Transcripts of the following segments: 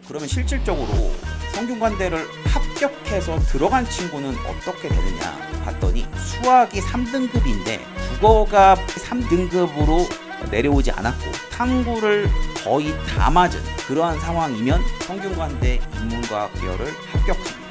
그러면 실질적으로 성균관대를 합격해서 들어간 친구는 어떻게 되느냐 봤더니 수학이 3등급인데 국어가 3등급으로 내려오지 않았고 탐구를 거의 다 맞은 그러한 상황이면 성균관대 인문과학 계열을 합격합니다.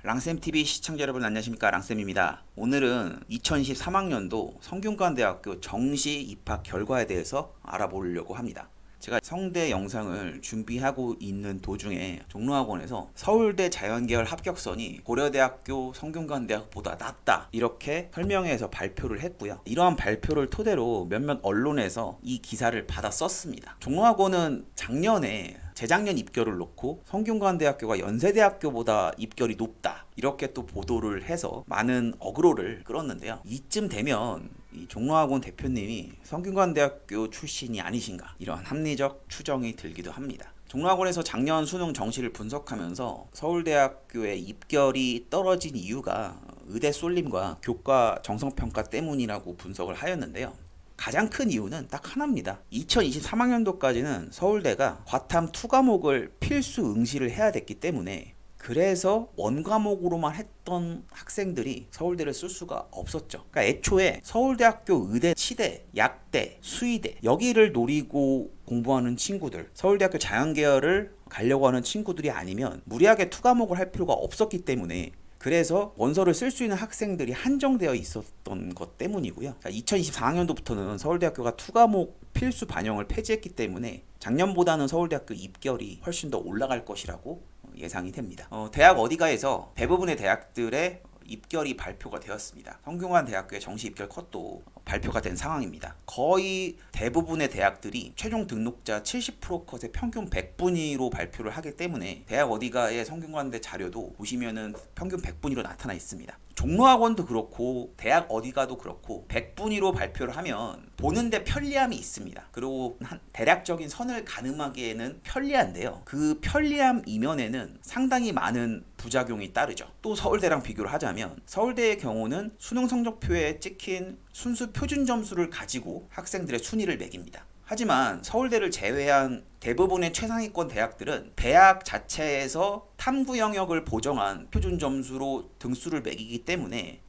랑쌤TV 시청자 여러분 안녕하십니까, 랑쌤입니다. 오늘은 2023학년도 성균관대학교 정시 입학 결과에 대해서 알아보려고 합니다. 제가 성대 영상을 준비하고 있는 도중에 종로학원에서 서울대 자연계열 합격선이 고려대학교 성균관대학보다 낫다 이렇게 설명회에서 발표를 했고요. 이러한 발표를 토대로 몇몇 언론에서 이 기사를 받아 썼습니다. 종로학원은 작년에 재작년 입결을 놓고 성균관대학교가 연세대학교보다 입결이 높다 이렇게 또 보도를 해서 많은 어그로를 끌었는데요. 이쯤 되면 이 종로학원 대표님이 성균관대학교 출신이 아니신가 이러한 합리적 추정이 들기도 합니다. 종로학원에서 작년 수능 정시를 분석하면서 서울대학교의 입결이 떨어진 이유가 의대 쏠림과 교과 정성평가 때문이라고 분석을 하였는데요. 가장 큰 이유는 딱 하나입니다. 2023학년도까지는 서울대가 과탐 2과목을 필수 응시를 해야 됐기 때문에 그래서 원과목으로만 했던 학생들이 서울대를 쓸 수가 없었죠. 그러니까 애초에 서울대학교 의대, 치대, 약대, 수의대 여기를 노리고 공부하는 친구들, 서울대학교 자연계열을 가려고 하는 친구들이 아니면 무리하게 2과목을 할 필요가 없었기 때문에 그래서 원서를 쓸 수 있는 학생들이 한정되어 있었던 것 때문이고요. 2024학년도부터는 서울대학교가 2과목 필수 반영을 폐지했기 때문에 작년보다는 서울대학교 입결이 훨씬 더 올라갈 것이라고 예상이 됩니다. 대학 어디가에서 대부분의 대학들의 입결이 발표가 되었습니다. 성균관대학교의 정시 입결 컷도 발표가 된 상황입니다. 거의 대부분의 대학들이 최종 등록자 70% 컷의 평균 100분위로 발표를 하기 때문에 대학 어디가의 성균관대 자료도 보시면은 평균 100분위로 나타나 있습니다. 종로학원도 그렇고 대학 어디가도 그렇고 100분위로 발표를 하면 보는데 편리함이 있습니다. 그리고 대략적인 선을 가늠하기에는 편리한데요. 그 편리함 이면에는 상당히 많은 부작용이 따르죠. 또 서울대랑 비교를 하자면 서울대의 경우는 수능 성적표에 찍힌 순수 표준 점수를 가지고 학생들의 순위를 매깁니다. 하지만 서울대를 제외한 대부분의 최상위권 대학들은 대학 자체에서 탐구 영역을 보정한 표준 점수로 등수를 매기기 때문에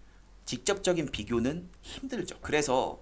직접적인 비교는 힘들죠. 그래서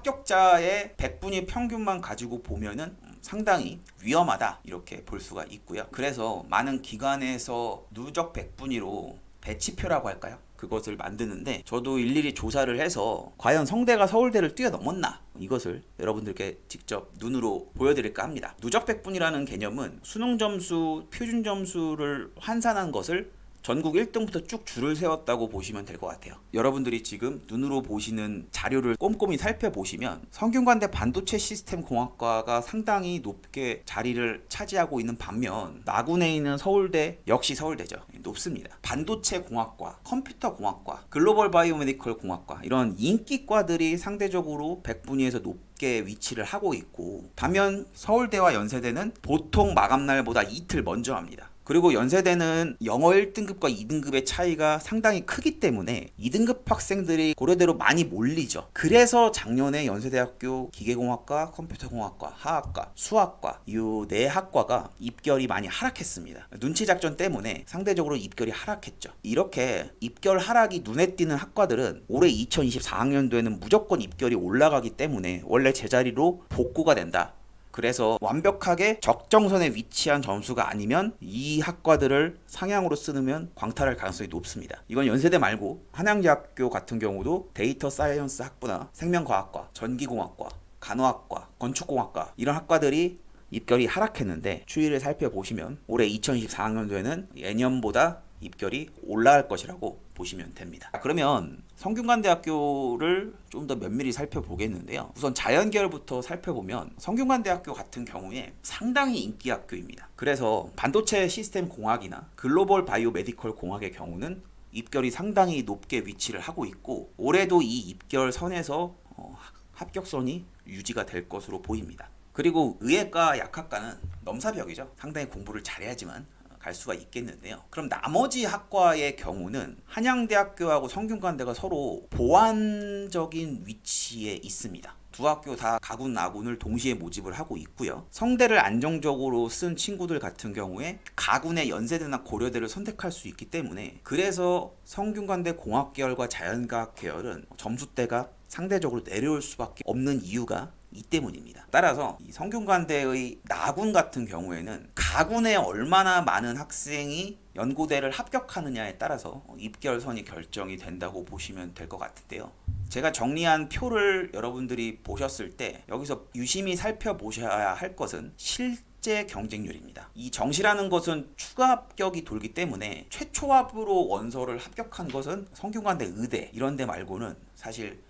합격자의 100분위 평균만 가지고 보면은 상당히 위험하다 이렇게 볼 수가 있고요. 그래서 많은 기관에서 누적 100분위로 배치표라고 할까요? 그것을 만드는데 저도 일일이 조사를 해서 과연 성대가 서울대를 뛰어넘었나 이것을 여러분들께 직접 눈으로 보여드릴까 합니다. 누적 100분이라는 개념은 수능 점수, 표준 점수를 환산한 것을 전국 1등부터 쭉 줄을 세웠다고 보시면 될 것 같아요. 여러분들이 지금 눈으로 보시는 자료를 꼼꼼히 살펴보시면 성균관대 반도체 시스템 공학과가 상당히 높게 자리를 차지하고 있는 반면 나군에 있는 서울대 역시 서울대죠. 높습니다. 반도체 공학과, 컴퓨터 공학과, 글로벌 바이오메디컬 공학과 이런 인기과들이 상대적으로 100분위에서 높게 위치를 하고 있고 반면 서울대와 연세대는 보통 마감날보다 이틀 먼저 합니다. 그리고 연세대는 영어 1등급과 2등급의 차이가 상당히 크기 때문에 2등급 학생들이 고려대로 많이 몰리죠. 그래서 작년에 연세대학교 기계공학과, 컴퓨터공학과, 화학과, 수학과 이 네 학과가 입결이 많이 하락했습니다. 눈치 작전 때문에 상대적으로 입결이 하락했죠. 이렇게 입결 하락이 눈에 띄는 학과들은 올해 2024학년도에는 무조건 입결이 올라가기 때문에 원래 제자리로 복구가 된다. 그래서 완벽하게 적정선에 위치한 점수가 아니면 이 학과들을 상향으로 쓰면 광탈할 가능성이 높습니다. 이건 연세대 말고 한양대학교 같은 경우도 데이터 사이언스 학부나 생명과학과, 전기공학과, 간호학과, 건축공학과 이런 학과들이 입결이 하락했는데 추이를 살펴보시면 올해 2024학년도에는 예년보다 입결이 올라갈 것이라고 보시면 됩니다. 그러면 성균관대학교를 좀 더 면밀히 살펴보겠는데요. 우선 자연계열부터 살펴보면 성균관대학교 같은 경우에 상당히 인기 학교입니다. 그래서 반도체 시스템 공학이나 글로벌 바이오 메디컬 공학의 경우는 입결이 상당히 높게 위치를 하고 있고 올해도 이 입결 선에서 합격선이 유지가 될 것으로 보입니다. 그리고 의예과 약학과는 넘사벽이죠. 상당히 공부를 잘해야지만 갈 수가 있겠는데요. 그럼 나머지 학과의 경우는 한양대학교하고 성균관대가 서로 보완적인 위치에 있습니다. 두 학교 다 가군 아군을 동시에 모집을 하고 있고요. 성대를 안정적으로 쓴 친구들 같은 경우에 가군의 연세대나 고려대를 선택할 수 있기 때문에, 그래서 성균관대 공학계열과 자연과학 계열은 점수대가 상대적으로 내려올 수밖에 없는 이유가 이 때문입니다. 따라서 이 성균관대의 나군 같은 경우에는 가군에 얼마나 많은 학생이 연고대를 합격하느냐에 따라서 입결선이 결정이 된다고 보시면 될 것 같은데요. 제가 정리한 표를 여러분들이 보셨을 때 여기서 유심히 살펴보셔야 할 것은 실제 경쟁률입니다. 이 정시라는 것은 추가 합격이 돌기 때문에 최초합으로 원서를 합격한 것은 성균관대 의대 이런 데 말고는 사실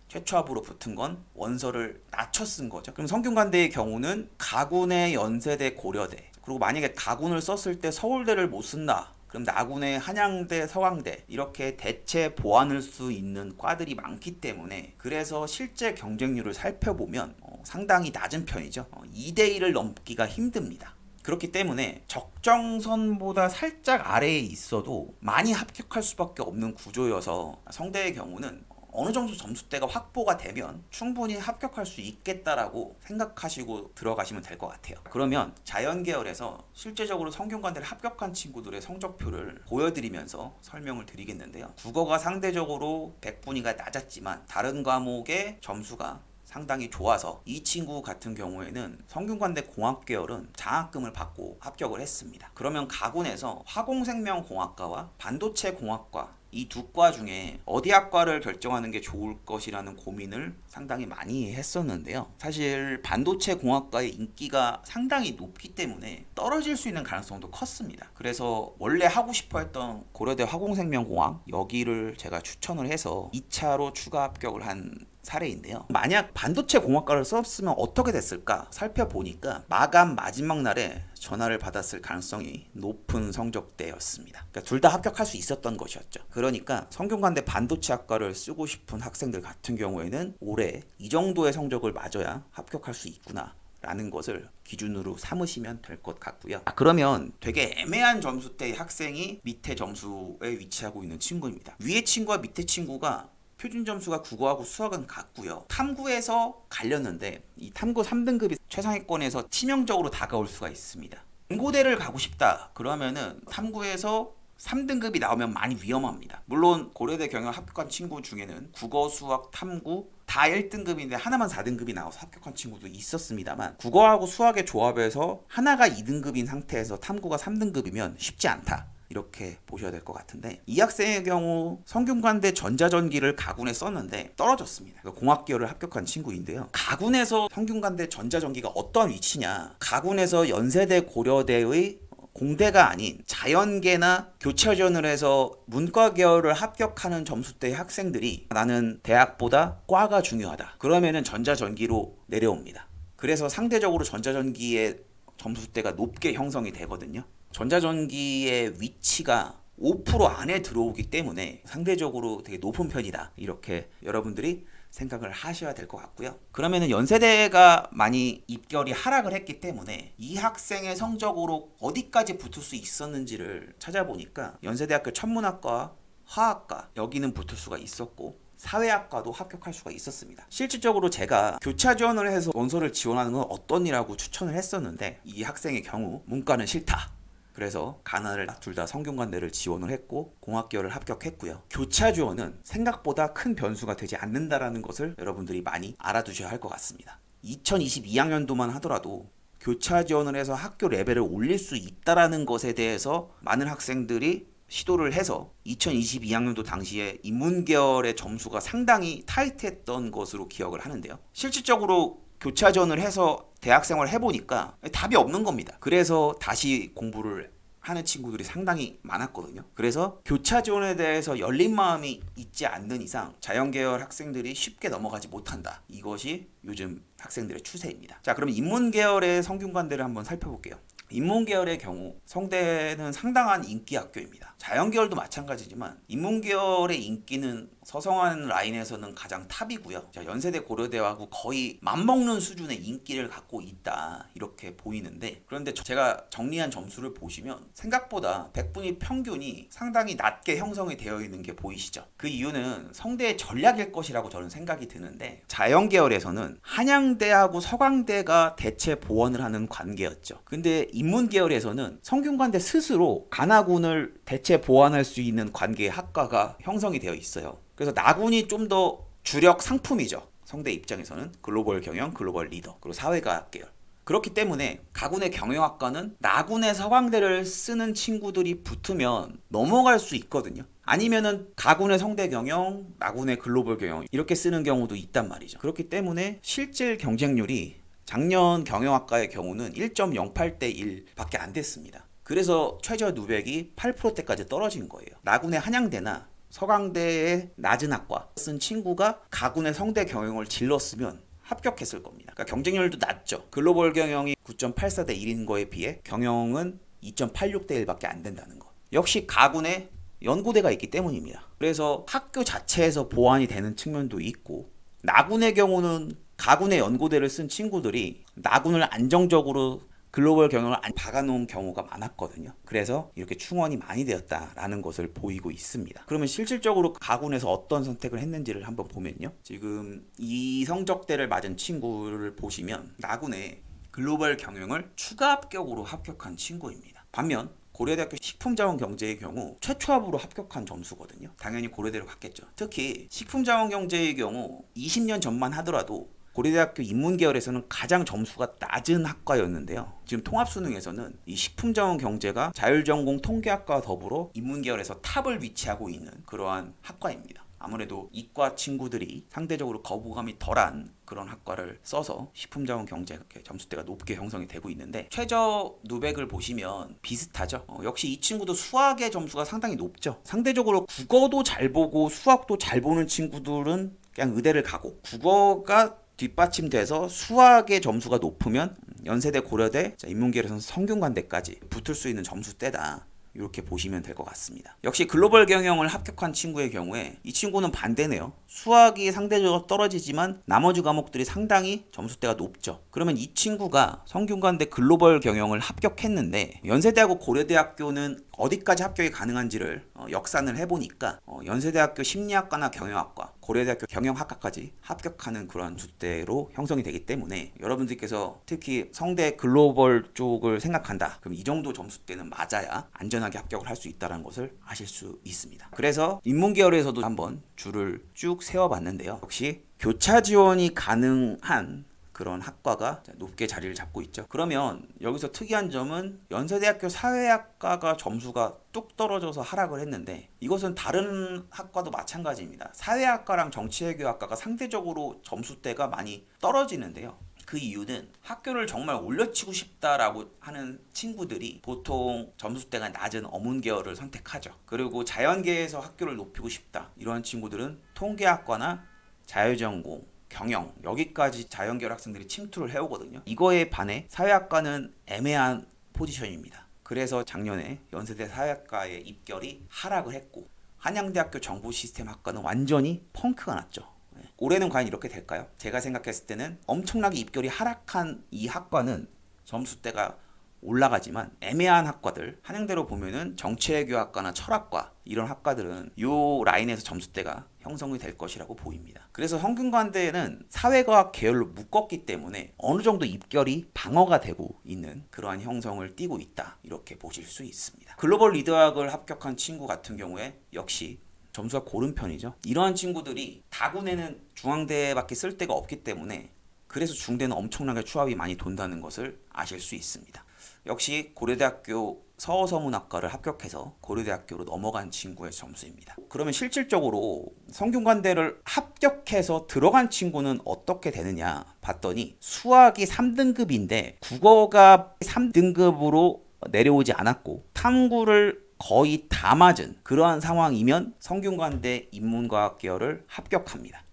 최초합으로 붙은 건 원서를 낮춰 쓴 거죠. 그럼 성균관대의 경우는 가군의 연세대, 고려대, 그리고 만약에 가군을 썼을 때 서울대를 못 쓴다, 그럼 나군의 한양대, 서강대 이렇게 대체 보완할 수 있는 과들이 많기 때문에, 그래서 실제 경쟁률을 살펴보면 상당히 낮은 편이죠. 2대1을 넘기가 힘듭니다. 그렇기 때문에 적정선보다 살짝 아래에 있어도 많이 합격할 수밖에 없는 구조여서 성대의 경우는 어느 정도 점수대가 확보가 되면 충분히 합격할 수 있겠다라고 생각하시고 들어가시면 될 것 같아요. 그러면 자연계열에서 실제적으로 성균관대를 합격한 친구들의 성적표를 보여드리면서 설명을 드리겠는데요. 국어가 상대적으로 100분위가 낮았지만 다른 과목의 점수가 상당히 좋아서 이 친구 같은 경우에는 성균관대 공학계열은 장학금을 받고 합격을 했습니다. 그러면 가군에서 화공생명공학과와 반도체공학과 이 두 과 중에 어디 학과를 결정하는 게 좋을 것이라는 고민을 상당히 많이 했었는데요. 사실 반도체 공학과의 인기가 상당히 높기 때문에 떨어질 수 있는 가능성도 컸습니다. 그래서 원래 하고 싶어 했던 고려대 화공생명공학 여기를 제가 추천을 해서 2차로 추가 합격을 한 사례인데요. 만약 반도체 공학과를 썼으면 어떻게 됐을까 살펴보니까 마감 마지막 날에 전화를 받았을 가능성이 높은 성적대였습니다. 그러니까 둘 다 합격할 수 있었던 것이었죠. 그러니까 성균관대 반도체학과를 쓰고 싶은 학생들 같은 경우에는 올해 이 정도의 성적을 맞아야 합격할 수 있구나 라는 것을 기준으로 삼으시면 될 것 같고요. 그러면 되게 애매한 점수대의 학생이 밑에 점수에 위치하고 있는 친구입니다. 위에 친구와 밑에 친구가 표준 점수가 국어하고 수학은 같고요. 탐구에서 갈렸는데 이 탐구 3등급이 최상위권에서 치명적으로 다가올 수가 있습니다. 연고대를 가고 싶다 그러면은 탐구에서 3등급이 나오면 많이 위험합니다. 물론 고려대 경영 합격한 친구 중에는 국어, 수학, 탐구 다 1등급인데 하나만 4등급이 나와서 합격한 친구도 있었습니다만, 국어하고 수학의 조합에서 하나가 2등급인 상태에서 탐구가 3등급이면 쉽지 않다, 이렇게 보셔야 될 것 같은데, 이 학생의 경우 성균관대 전자전기를 가군에 썼는데 떨어졌습니다. 공학계열을 합격한 친구인데요. 가군에서 성균관대 전자전기가 어떤 위치냐, 가군에서 연세대, 고려대의 공대가 아닌 자연계나 교차전을 해서 문과 계열을 합격하는 점수대의 학생들이 나는 대학보다 과가 중요하다, 그러면은 전자전기로 내려옵니다. 그래서 상대적으로 전자전기의 점수대가 높게 형성이 되거든요. 전자전기의 위치가 5% 안에 들어오기 때문에 상대적으로 되게 높은 편이다, 이렇게 여러분들이 생각을 하셔야 될 것 같고요. 그러면은 연세대가 많이 입결이 하락을 했기 때문에 이 학생의 성적으로 어디까지 붙을 수 있었는지를 찾아보니까 연세대학교 천문학과, 화학과 여기는 붙을 수가 있었고 사회학과도 합격할 수가 있었습니다. 실질적으로 제가 교차 지원을 해서 원서를 지원하는 건 어떠니라고 추천을 했었는데 이 학생의 경우 문과는 싫다, 그래서 가나를 둘 다 성균관대를 지원을 했고 공학계열을 합격했고요. 교차 지원은 생각보다 큰 변수가 되지 않는다라는 것을 여러분들이 많이 알아두셔야 할 것 같습니다. 2022학년도만 하더라도 교차 지원을 해서 학교 레벨을 올릴 수 있다라는 것에 대해서 많은 학생들이 시도를 해서 2022학년도 당시에 인문계열의 점수가 상당히 타이트했던 것으로 기억을 하는데요. 실질적으로 교차 지원을 해서 대학생활을 해보니까 답이 없는 겁니다. 그래서 다시 공부를 하는 친구들이 상당히 많았거든요. 그래서 교차 지원에 대해서 열린 마음이 있지 않는 이상 자연계열 학생들이 쉽게 넘어가지 못한다, 이것이 요즘 학생들의 추세입니다. 자, 그럼 인문계열의 성균관대를 한번 살펴볼게요. 인문계열의 경우 성대는 상당한 인기 학교입니다. 자연계열도 마찬가지지만 인문계열의 인기는 서성한 라인에서는 가장 탑이고요. 자, 연세대 고려대하고 거의 맞먹는 수준의 인기를 갖고 있다 이렇게 보이는데, 그런데 제가 정리한 점수를 보시면 생각보다 백분위 평균이 상당히 낮게 형성이 되어 있는 게 보이시죠? 그 이유는 성대의 전략일 것이라고 저는 생각이 드는데, 자연계열에서는 한양대하고 서강대가 대체 보원을 하는 관계였죠. 근데 인문계열에서는 성균관대 스스로 관아군을 대체 보완할 수 있는 관계의 학과가 형성이 되어 있어요. 그래서 나군이 좀 더 주력 상품이죠. 성대 입장에서는 글로벌 경영, 글로벌 리더, 그리고 사회과학 계열. 그렇기 때문에 가군의 경영학과는 나군의 서강대를 쓰는 친구들이 붙으면 넘어갈 수 있거든요. 아니면은 가군의 성대 경영, 나군의 글로벌 경영 이렇게 쓰는 경우도 있단 말이죠. 그렇기 때문에 실질 경쟁률이 작년 경영학과의 경우는 1.08대 1밖에 안 됐습니다. 그래서 최저 누백이 8%대까지 떨어진 거예요. 나군의 한양대나 서강대의 낮은 학과 쓴 친구가 가군의 성대 경영을 질렀으면 합격했을 겁니다. 그러니까 경쟁률도 낮죠. 글로벌 경영이 9.84대 1인 거에 비해 경영은 2.86대 1밖에 안 된다는 거. 역시 가군에 연고대가 있기 때문입니다. 그래서 학교 자체에서 보완이 되는 측면도 있고, 나군의 경우는 가군의 연고대를 쓴 친구들이 나군을 안정적으로 글로벌 경영을 박아놓은 경우가 많았거든요. 그래서 이렇게 충원이 많이 되었다라는 것을 보이고 있습니다. 그러면 실질적으로 가군에서 어떤 선택을 했는지를 한번 보면요. 지금 이 성적대를 맞은 친구를 보시면 나군의 글로벌 경영을 추가 합격으로 합격한 친구입니다. 반면 고려대학교 식품자원경제의 경우 최초합으로 합격한 점수거든요. 당연히 고려대로 갔겠죠. 특히 식품자원경제의 경우 20년 전만 하더라도 고려대학교 인문계열에서는 가장 점수가 낮은 학과였는데요. 지금 통합수능에서는 이 식품자원경제가 자율전공 통계학과와 더불어 인문계열에서 탑을 위치하고 있는 그러한 학과입니다. 아무래도 이과 친구들이 상대적으로 거부감이 덜한 그런 학과를 써서 식품자원경제 점수대가 높게 형성이 되고 있는데, 최저 누백을 보시면 비슷하죠. 역시 이 친구도 수학의 점수가 상당히 높죠. 상대적으로 국어도 잘 보고 수학도 잘 보는 친구들은 그냥 의대를 가고, 국어가 뒷받침돼서 수학의 점수가 높으면 연세대, 고려대, 인문계열에서는 성균관대까지 붙을 수 있는 점수대다. 이렇게 보시면 될 것 같습니다. 역시 글로벌 경영을 합격한 친구의 경우에 이 친구는 반대네요. 수학이 상대적으로 떨어지지만 나머지 과목들이 상당히 점수대가 높죠. 그러면 이 친구가 성균관대 글로벌 경영을 합격했는데 연세대하고 고려대학교는 어디까지 합격이 가능한지를 역산을 해보니까 연세대학교 심리학과나 경영학과, 고려대학교 경영학과까지 합격하는 그런 주대로 형성이 되기 때문에 여러분들께서 특히 성대 글로벌 쪽을 생각한다. 그럼 이 정도 점수대는 맞아야 안전하게 합격을 할 수 있다는 것을 아실 수 있습니다. 그래서 인문계열에서도 한번 줄을 쭉 세워봤는데요. 역시 교차 지원이 가능한 그런 학과가 높게 자리를 잡고 있죠. 그러면 여기서 특이한 점은 연세대학교 사회학과가 점수가 뚝 떨어져서 하락을 했는데, 이것은 다른 학과도 마찬가지입니다. 사회학과랑 정치외교학과가 상대적으로 점수대가 많이 떨어지는데요. 그 이유는 학교를 정말 올려치고 싶다라고 하는 친구들이 보통 점수대가 낮은 어문계열을 선택하죠. 그리고 자연계에서 학교를 높이고 싶다, 이러한 친구들은 통계학과나 자율전공, 경영, 여기까지 자연계열 학생들이 침투를 해오거든요. 이거에 반해 사회학과는 애매한 포지션입니다. 그래서 작년에 연세대 사회학과의 입결이 하락을 했고, 한양대학교 정보시스템학과는 완전히 펑크가 났죠. 올해는 과연 이렇게 될까요? 제가 생각했을 때는 엄청나게 입결이 하락한 이 학과는 점수대가 올라가지만, 애매한 학과들, 한양대로 보면은 정치외교학과나 철학과 이런 학과들은 이 라인에서 점수대가 형성이 될 것이라고 보입니다. 그래서 성균관대는 사회과학 계열로 묶었기 때문에 어느 정도 입결이 방어가 되고 있는 그러한 형성을 띠고 있다, 이렇게 보실 수 있습니다. 글로벌 리더학을 합격한 친구 같은 경우에 역시 점수가 고른 편이죠. 이러한 친구들이 다군에는 중앙대밖에 쓸 데가 없기 때문에, 그래서 중대는 엄청나게 추합이 많이 돈다는 것을 아실 수 있습니다. 역시 고려대학교 서어서문학과를 합격해서 고려대학교로 넘어간 친구의 점수입니다. 그러면 실질적으로 성균관대를 합격해서 들어간 친구는 어떻게 되느냐 봤더니, 수학이 3등급인데 국어가 3등급으로 내려오지 않았고 탐구를 거의 다 맞은 그러한 상황이면 성균관대 인문과학 계열을 합격합니다.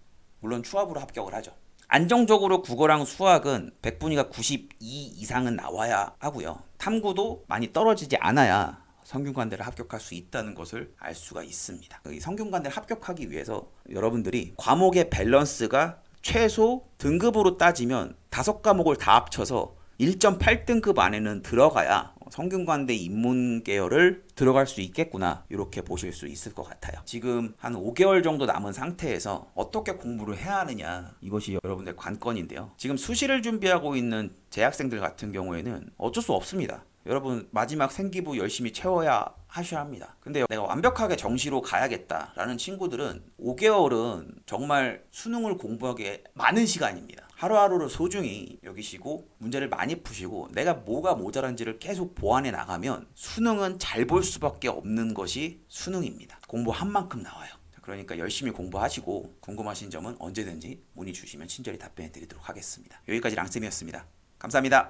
물론 추합으로 합격을 하죠. 안정적으로 국어랑 수학은 백분위가 92 이상은 나와야 하고요. 탐구도 많이 떨어지지 않아야 성균관대를 합격할 수 있다는 것을 알 수가 있습니다. 이 성균관대를 합격하기 위해서 여러분들이 과목의 밸런스가 최소 등급으로 따지면 5과목을 다 합쳐서 1.8등급 안에는 들어가야 성균관대 인문계열을 들어갈 수 있겠구나, 이렇게 보실 수 있을 것 같아요. 지금 한 5개월 정도 남은 상태에서 어떻게 공부를 해야 하느냐, 이것이 여러분들 관건인데요. 지금 수시를 준비하고 있는 재학생들 같은 경우에는 어쩔 수 없습니다. 여러분 마지막 생기부 열심히 채워야 하셔야 합니다. 근데 내가 완벽하게 정시로 가야겠다라는 친구들은 5개월은 정말 수능을 공부하기에 많은 시간입니다. 하루하루를 소중히 여기시고 문제를 많이 푸시고 내가 뭐가 모자란지를 계속 보완해 나가면 수능은 잘 볼 수밖에 없는 것이 수능입니다. 공부한 만큼 나와요. 그러니까 열심히 공부하시고 궁금하신 점은 언제든지 문의 주시면 친절히 답변해 드리도록 하겠습니다. 여기까지 랑쌤이었습니다. 감사합니다.